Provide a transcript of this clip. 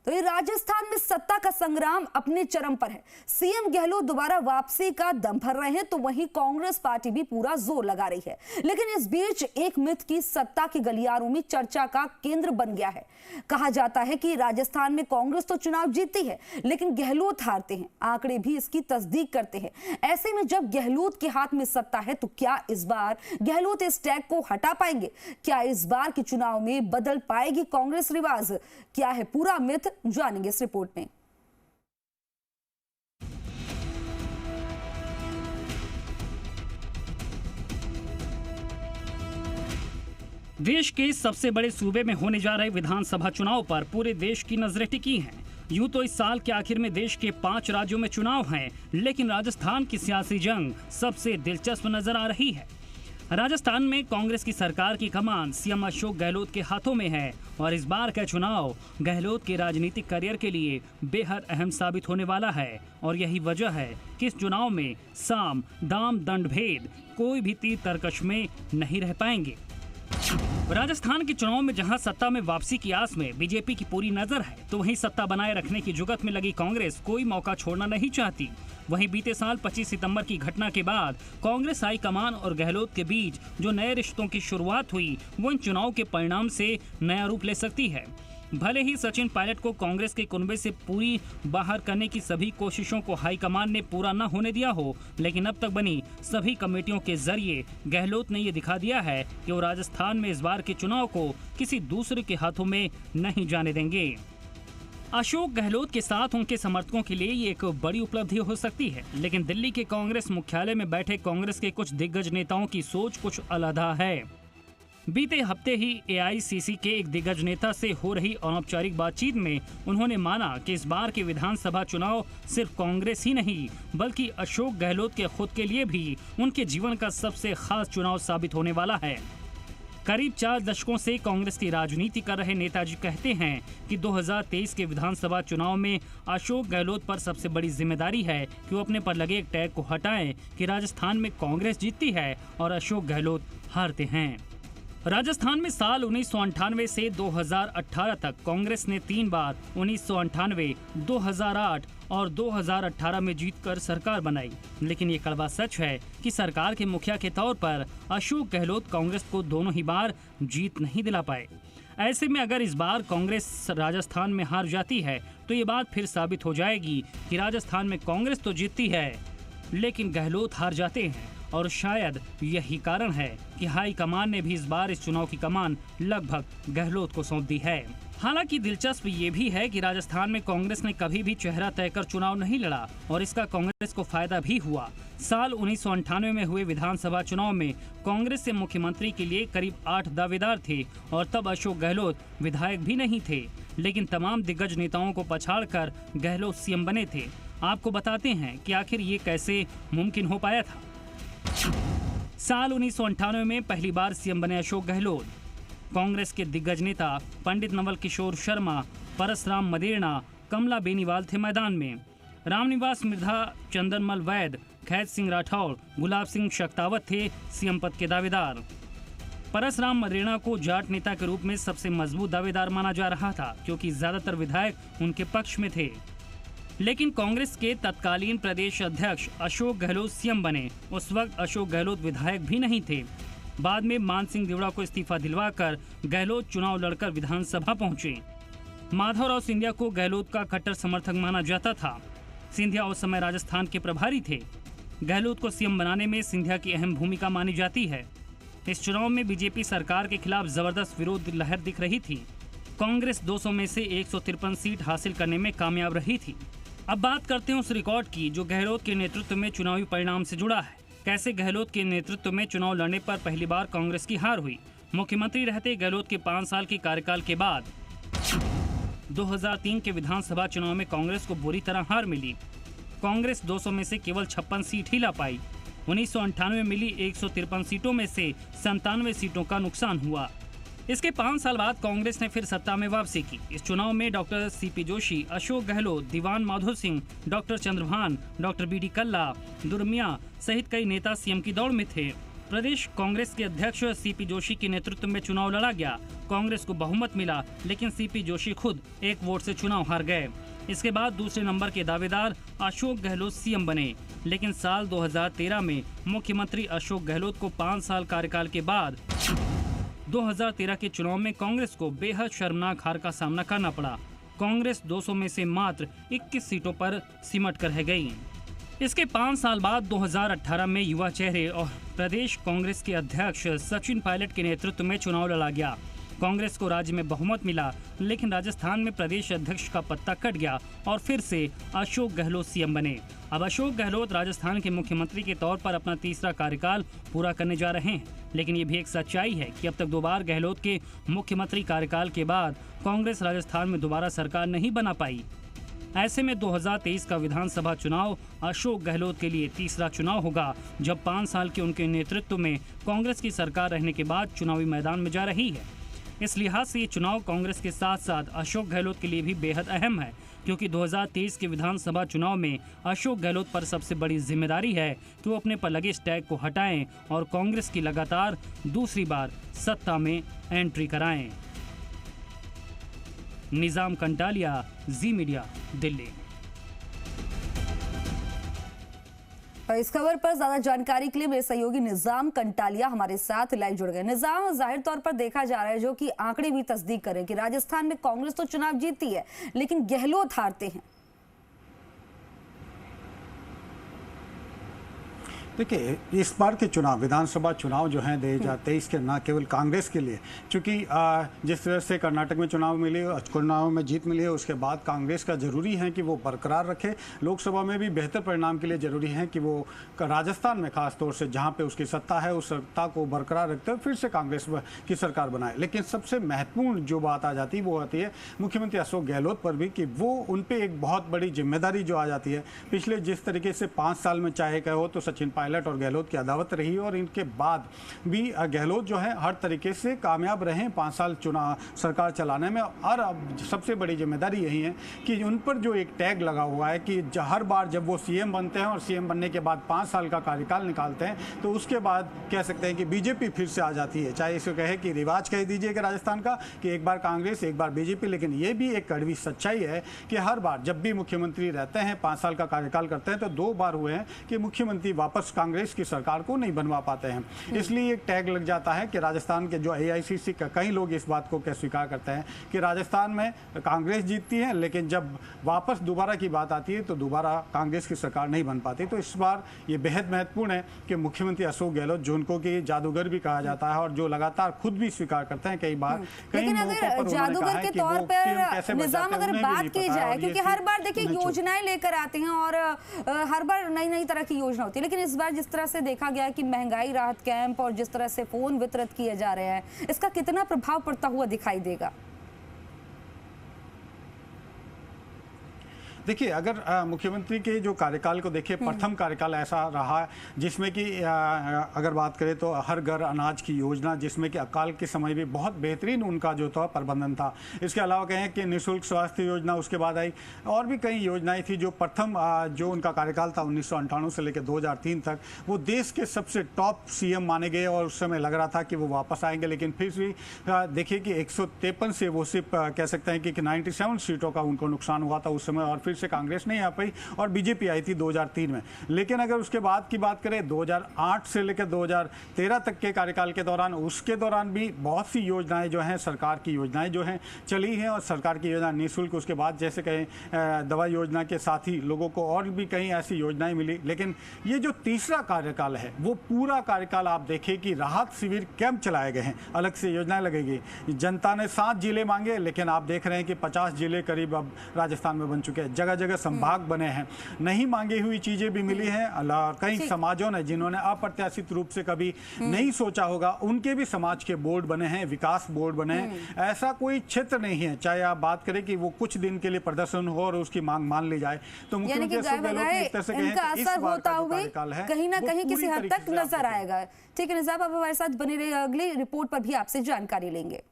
तो ये राजस्थान में सत्ता का संग्राम अपने चरम पर है। सीएम गहलोत दोबारा वापसी का दम भर रहे हैं, तो वहीं कांग्रेस पार्टी भी पूरा जोर लगा रही है। लेकिन इस बीच एक मिथ की सत्ता के गलियारों में चर्चा का केंद्र बन गया है। कहा जाता है कि राजस्थान में कांग्रेस तो चुनाव जीतती है, लेकिन गहलोत हारते हैं। आंकड़े भी इसकी तस्दीक करते हैं। ऐसे में जब गहलोत के हाथ में सत्ता है, तो क्या इस बार गहलोत इस टैग को हटा पाएंगे? क्या इस बार के चुनाव में बदल पाएगी कांग्रेस रिवाज? क्या है पूरा मिथ, जानेंगे इस रिपोर्ट में। देश के सबसे बड़े सूबे में होने जा रहे विधानसभा चुनाव पर पूरे देश की नजरें टिकी हैं। यूं तो इस साल के आखिर में देश के 5 राज्यों में चुनाव हैं, लेकिन राजस्थान की सियासी जंग सबसे दिलचस्प नजर आ रही है। राजस्थान में कांग्रेस की सरकार की कमान सीएम अशोक गहलोत के हाथों में है और इस बार का चुनाव गहलोत के राजनीतिक करियर के लिए बेहद अहम साबित होने वाला है। और यही वजह है कि इस चुनाव में साम दाम दंड भेद कोई भी तीर तर्कश में नहीं रह पाएंगे। राजस्थान के चुनाव में जहां सत्ता में वापसी की आस में बीजेपी की पूरी नजर है, तो वहीं सत्ता बनाए रखने की जुगत में लगी कांग्रेस कोई मौका छोड़ना नहीं चाहती। वहीं बीते साल 25 सितंबर की घटना के बाद कांग्रेस हाईकमान और गहलोत के बीच जो नए रिश्तों की शुरुआत हुई, वो इन चुनाव के परिणाम से नया रूप ले सकती है। भले ही सचिन पायलट को कांग्रेस के कुनबे से पूरी बाहर करने की सभी कोशिशों को हाईकमान ने पूरा न होने दिया हो, लेकिन अब तक बनी सभी कमेटियों के जरिए गहलोत ने ये दिखा दिया है कि वो राजस्थान में इस बार के चुनाव को किसी दूसरे के हाथों में नहीं जाने देंगे। अशोक गहलोत के साथ उनके समर्थकों के लिए ये एक बड़ी उपलब्धि हो सकती है, लेकिन दिल्ली के कांग्रेस मुख्यालय में बैठे कांग्रेस के कुछ दिग्गज नेताओं की सोच कुछ अलग है। बीते हफ्ते ही एआईसीसी के एक दिग्गज नेता से हो रही अनौपचारिक बातचीत में उन्होंने माना कि इस बार के विधानसभा चुनाव सिर्फ कांग्रेस ही नहीं, बल्कि अशोक गहलोत के खुद के लिए भी उनके जीवन का सबसे खास चुनाव साबित होने वाला है। करीब 4 दशकों से कांग्रेस की राजनीति कर रहे नेताजी कहते हैं कि 2023 के विधानसभा चुनाव में अशोक गहलोत पर सबसे बड़ी जिम्मेदारी है कि वो अपने पर लगे एक टैग को हटाएं कि राजस्थान में कांग्रेस जीतती है और अशोक गहलोत हारते हैं। राजस्थान में साल 1998 से 2018 तक कांग्रेस ने 3 बार 1998, 2008 और 2018 में जीतकर सरकार बनाई। लेकिन ये कड़वा सच है कि सरकार के मुखिया के तौर पर अशोक गहलोत कांग्रेस को दोनों ही बार जीत नहीं दिला पाए। ऐसे में अगर इस बार कांग्रेस राजस्थान में हार जाती है, तो ये बात फिर साबित हो जाएगी कि राजस्थान में कांग्रेस तो जीतती है, लेकिन गहलोत हार जाते हैं। और शायद यही कारण है कि हाईकमान ने भी इस बार इस चुनाव की कमान लगभग गहलोत को सौंप दी है। हालांकि दिलचस्प ये भी है कि राजस्थान में कांग्रेस ने कभी भी चेहरा तय कर चुनाव नहीं लड़ा और इसका कांग्रेस को फायदा भी हुआ। साल 1998 में हुए विधानसभा चुनाव में कांग्रेस से मुख्यमंत्री के लिए करीब 8 दावेदार थे और तब अशोक गहलोत विधायक भी नहीं थे, लेकिन तमाम दिग्गज नेताओं को पछाड़कर गहलोत सीएम बने थे। आपको बताते हैं कि आखिर ये कैसे मुमकिन हो पाया था। साल 1998 में पहली बार सीएम बने अशोक गहलोत। कांग्रेस के दिग्गज नेता पंडित नवल किशोर शर्मा, परसराम मदेरणा, कमला बेनीवाल थे मैदान में। रामनिवास मिर्धा, चंदनमल वैद, खैत सिंह राठौर, गुलाब सिंह शक्तावत थे सीएम पद के दावेदार। परसराम मदेरणा को जाट नेता के रूप में सबसे मजबूत दावेदार माना जा रहा था, क्योंकि ज्यादातर विधायक उनके पक्ष में थे। लेकिन कांग्रेस के तत्कालीन प्रदेश अध्यक्ष अशोक गहलोत सीएम बने। उस वक्त अशोक गहलोत विधायक भी नहीं थे। बाद में मान सिंह देवड़ा को इस्तीफा दिलवाकर गहलोत चुनाव लड़कर विधानसभा पहुंचे। माधवराव सिंधिया को गहलोत का कट्टर समर्थक माना जाता था। सिंधिया उस समय राजस्थान के प्रभारी थे। गहलोत को सीएम बनाने में सिंधिया की अहम भूमिका मानी जाती है। इस चुनाव में बीजेपी सरकार के खिलाफ जबरदस्त विरोध लहर दिख रही थी। कांग्रेस 200 में से 153 सीट हासिल करने में कामयाब रही थी। अब बात करते हैं उस रिकॉर्ड की जो गहलोत के नेतृत्व में चुनावी परिणाम से जुड़ा है। कैसे गहलोत के नेतृत्व में चुनाव लड़ने पर पहली बार कांग्रेस की हार हुई। मुख्यमंत्री रहते गहलोत के 5 साल के कार्यकाल के बाद 2003 के विधानसभा चुनाव में कांग्रेस को बुरी तरह हार मिली। कांग्रेस 200 में से केवल 56 सीट ही ला पाई। 1998 में मिली 153 सीटों में से 97 सीटों का नुकसान हुआ। इसके 5 साल बाद कांग्रेस ने फिर सत्ता में वापसी की। इस चुनाव में doctor CP Joshi, Ashok Gehlot, Diwan Madho Singh, doctor Chandrabhan, doctor BD Kalla, दुर्मिया सहित कई नेता सीएम की दौड़ में थे। प्रदेश कांग्रेस के अध्यक्ष सीपी जोशी के नेतृत्व में चुनाव लड़ा गया। कांग्रेस को बहुमत मिला, लेकिन सीपी जोशी खुद एक वोट से चुनाव हार गए। इसके बाद दूसरे नंबर के दावेदार अशोक गहलोत सीएम बने, लेकिन साल 2013 में मुख्यमंत्री अशोक गहलोत को 5 साल कार्यकाल के बाद 2013 के चुनाव में कांग्रेस को बेहद शर्मनाक हार का सामना करना पड़ा। कांग्रेस 200 में से मात्र 21 सीटों पर सिमट कर रह गई। इसके 5 साल बाद 2018 में युवा चेहरे और प्रदेश कांग्रेस के अध्यक्ष सचिन पायलट के नेतृत्व में चुनाव लड़ा गया। कांग्रेस को राज्य में बहुमत मिला, लेकिन राजस्थान में प्रदेश अध्यक्ष का पत्ता कट गया और फिर से अशोक गहलोत सीएम बने। अब अशोक गहलोत राजस्थान के मुख्यमंत्री के तौर पर अपना तीसरा कार्यकाल पूरा करने जा रहे हैं, लेकिन ये भी एक सच्चाई है कि अब तक 2 बार गहलोत के मुख्यमंत्री कार्यकाल के बाद कांग्रेस राजस्थान में दोबारा सरकार नहीं बना पाई। ऐसे में 2023 का विधानसभा चुनाव अशोक गहलोत के लिए तीसरा चुनाव होगा, जब 5 साल के उनके नेतृत्व में कांग्रेस की सरकार रहने के बाद चुनावी मैदान में जा रही है। इस लिहाज से ये चुनाव कांग्रेस के साथ साथ अशोक गहलोत के लिए भी बेहद अहम है, क्योंकि 2023 के विधानसभा चुनाव में अशोक गहलोत पर सबसे बड़ी जिम्मेदारी है कि वो अपने पर लगे इस टैग को हटाएं और कांग्रेस की लगातार दूसरी बार सत्ता में एंट्री कराएं। निजाम कंटालिया, जी मीडिया, दिल्ली। और इस खबर पर ज्यादा जानकारी के लिए मेरे सहयोगी निजाम कंटालिया हमारे साथ लाइव जुड़ गए। निजाम, जाहिर तौर पर देखा जा रहा है, जो कि आंकड़े भी तस्दीक करें कि राजस्थान में कांग्रेस तो चुनाव जीतती है, लेकिन गहलोत हारते हैं। देखिए, इस बार के चुनाव, विधानसभा चुनाव जो हैं 2023 के, न केवल कांग्रेस के लिए, क्योंकि जिस तरह से कर्नाटक में चुनाव मिले, चुनाव में जीत मिली है, उसके बाद कांग्रेस का जरूरी है कि वो बरकरार रखे। लोकसभा में भी बेहतर परिणाम के लिए जरूरी है कि वो राजस्थान में खास तौर से जहाँ पे उसकी सत्ता है, उस सत्ता को बरकरार रखते हुए फिर से कांग्रेस की सरकार बनाए। लेकिन सबसे महत्वपूर्ण जो बात आ जाती है वो आती है मुख्यमंत्री अशोक गहलोत पर भी, कि वो उन पर एक बहुत बड़ी जिम्मेदारी जो आ जाती है। पिछले जिस तरीके से 5 साल में चाहे कहो तो सचिन पायलट और गहलोत की अदावत रही है, और इनके बाद भी गहलोत जो है हर तरीके से कामयाब रहे 5 साल चुनाव सरकार चलाने में। और अब सबसे बड़ी जिम्मेदारी यही है कि उन पर जो एक टैग लगा हुआ है कि हर बार जब वो सीएम बनते हैं और सीएम बनने के बाद 5 साल का कार्यकाल निकालते हैं, तो उसके बाद कह सकते हैं कि बीजेपी फिर से आ जाती है। चाहे इसको कहे कि रिवाज कह दीजिए कि राजस्थान का, कि एक बार कांग्रेस एक बार बीजेपी, लेकिन ये भी एक कड़वी सच्चाई है कि हर बार जब भी मुख्यमंत्री रहते हैं, 5 साल का कार्यकाल करते हैं, तो 2 बार हुए हैं कि मुख्यमंत्री वापस कांग्रेस की सरकार को नहीं बनवा पाते हैं। इसलिए एक टैग लग जाता है कि राजस्थान के जो AICC का कई लोग इस बात को स्वीकार करते हैं कि राजस्थान में कांग्रेस जीतती है, लेकिन जब वापस दोबारा की बात आती है तो दोबारा कांग्रेस की सरकार नहीं बन पाती। तो इस बार ये बेहद महत्वपूर्ण है कि मुख्यमंत्री अशोक गहलोत, जो उनको कि जादूगर भी कहा जाता है और जो लगातार खुद भी स्वीकार करते हैं कई बार, लेकिन अगर जादूगर के तौर पर निजाम अगर बात की जाए, क्योंकि हर बार देखिए योजनाएं लेकर आते हैं और हर बार नई नई तरह की योजना होती है, लेकिन इस बार जिस तरह से देखा गया कि महंगाई राहत कैंप और जिस तरह से फोन वितरित किए जा रहे हैं, इसका कितना प्रभाव पड़ता हुआ दिखाई देगा? देखिए, अगर मुख्यमंत्री के जो कार्यकाल को देखिए, प्रथम कार्यकाल ऐसा रहा है जिसमें कि अगर बात करें तो हर घर अनाज की योजना, जिसमें कि अकाल के समय भी बहुत बेहतरीन उनका जो था प्रबंधन था। इसके अलावा कहें कि निःशुल्क स्वास्थ्य योजना उसके बाद आई, और भी कई योजनाएं थी जो प्रथम जो उनका कार्यकाल था 1998 से लेकर 2003 तक, वो देश के सबसे टॉप सीएम माने गए और उस समय लग रहा था कि वो वापस आएंगे। लेकिन फिर भी देखिए कि 153 से वो सिर्फ कह सकते हैं कि 97 सीटों का उनको नुकसान हुआ था उस समय, और फिर से कांग्रेस नहीं आ पाई और बीजेपी आई थी 2003 में। लेकिन अगर उसके बाद की बात करें 2008 से लेकर 2013 तक के कार्यकाल के दौरान, उसके दौरान भी बहुत सी योजनाएं जो हैं, सरकार की योजनाएं जो हैं चली हैं, और सरकार की योजना निःशुल्क, उसके बाद जैसे कहें दवा योजना के साथ ही लोगों को और भी कई ऐसी योजनाएं मिली। लेकिन ये जो तीसरा कार्यकाल है, वो पूरा कार्यकाल आप देखें कि राहत शिविर कैंप चलाए गए हैं, अलग से योजनाएं लगेगी। जनता ने 7 जिले मांगे, लेकिन आप देख रहे हैं कि 50 जिले करीब अब राजस्थान में बन चुके हैं, जगह जगह संभाग बने हैं। नहीं मांगी हुई चीजें भी मिली हैं। कई समाजों ने, जिन्होंने अप्रत्याशित रूप से कभी नहीं सोचा होगा, उनके भी समाज के बोर्ड बने हैं, विकास बोर्ड बने हैं। ऐसा कोई क्षेत्र नहीं है, चाहे आप बात करें कि वो कुछ दिन के लिए प्रदर्शन हो और उसकी मांग मान ली जाए, तो मुख्यमंत्री अशोक गहलोत ने इस तरह से कहें कि इस बार का जो कार्यकाल है कहीं ना कहीं किसी हद तक नजर आएगा। ठीक है निजाम, आप हमारे साथ बने रहिए, अगली रिपोर्ट पर भी आपसे जानकारी लेंगे।